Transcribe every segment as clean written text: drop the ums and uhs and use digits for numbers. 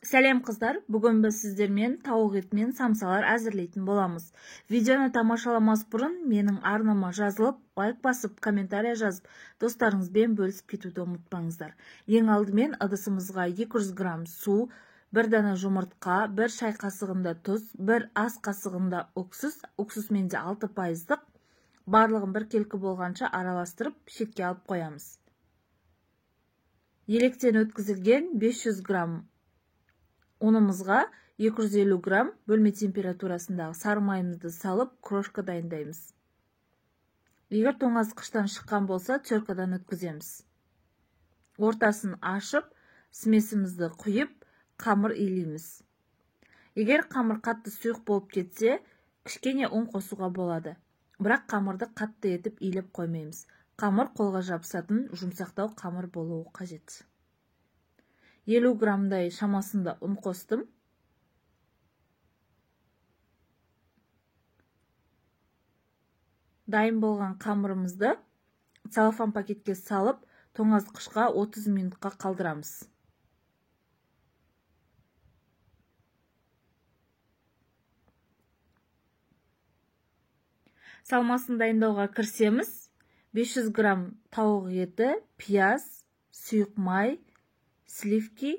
Сәлем қыздар, бүгін біз сіздермен тауық етімен самсалар әзірлейтін боламыз. Видеоны тамашаламас бұрын менің арнама жазылып, лайк басып, комментария жазып, достарыңызбен бөлісіп кетуді ұмытпаңыздар. Ең алдымен ыдысымызға 200 грамм су, 1 дана жұмыртқа, 1 шай қасығында тұз, 1 ас қасығында уксус менде 6%, барлығын бір келкі болғанша араластырып, шетке алып қоямыз. Електен өткізілген 500 грамм ұнымызға 250 грамм бөлме температурасындағы сары майымызды салып, крошка дайындаймыз. Егер тоңазытқыштан шыққан болса, теркадан өткіземіз. Ортасын ашып, смесімізді құйып, қамыр илейміз. Егер қамыр қатты сұйық болып кетсе, кішкене ұн қосуға болады. Бірақ қамырды қатты етіп илеп қоймаймыз. Қамыр қолға жабысатын жұмсақтау қамыр болуы қажет. 50 граммдай шамасында ұн қостым. Дайын болған қамырымызды целлофан пакетке салып, тоңазытқышқа 30 минутқа қалдырамыз. Салмасын дайындауға кірісеміз. 500 грамм тауық еті, пияз, сұйық май, сливки,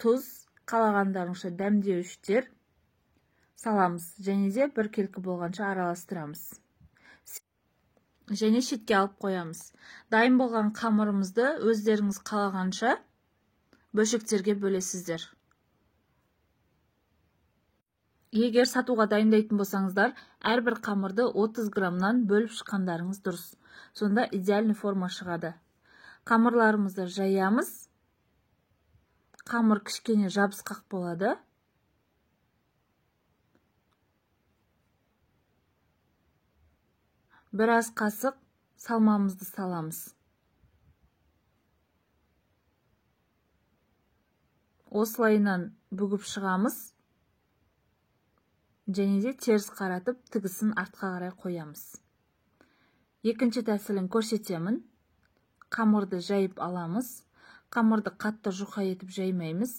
тұз, қалағандарыңша дәмдеуіштер саламыз. Және де бір келкі болғанша араластырамыз. Және шетке алып қоямыз. Дайын болған қамырымызды өздеріңіз қалағанша бөлшектерге бөлесіздер. Егер сатуға дайындайтын болсаңыздар, әрбір қамырды 30 граммнан бөліп шыққандарыңыз дұрыс. Сонда идеальный форма шығады. Қамырларымызды жаямыз. Қамыр кішкене жабысқақ болады. Бір ас қасық салмамызды саламыз. Осылайынан бүгіп шығамыз. Және де теріс қаратып, тігісін артқа қарай қоямыз. Екінші тәсілін көрсетемін. Қамырды жайып аламыз. Қамырды қатты жұқа етіп жаймаймыз.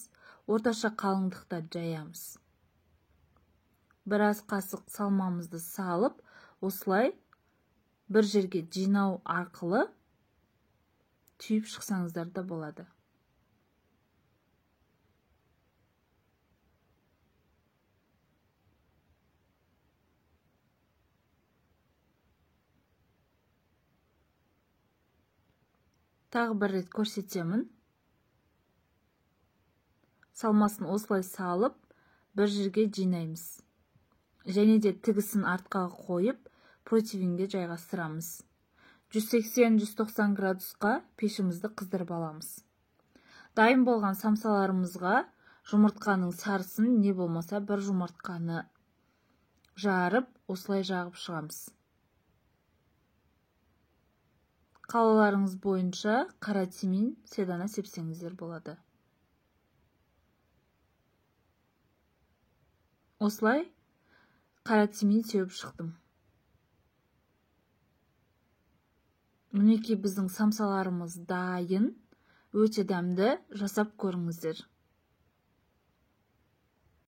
Орташа қалыңдықта жаямыз. Бір ас қасық салмамызды салып, осылай бір жерге жинау арқылы түйіп шықсаңыздар да болады. Тағы бір рет көрсетемін. Салмасын осылай салып, бір жерге жинаймыз. Және де тігісін артқа қойып, противенге жайғастырамыз. 180-190 градусқа пешімізді қыздырып аламыз. Дайын болған самсаларымызға жұмыртқаның сарысын не болмаса бір жұмыртқаны жарып, осылай жағып шығамыз. Қалаларыңыз бойынша қара тимин, седана сепсеңіздер болады. Осылай қара тимин сеуіп шықтым. Мінекей біздің самсаларымыз дайын, өте дәмді, жасап көріңіздер.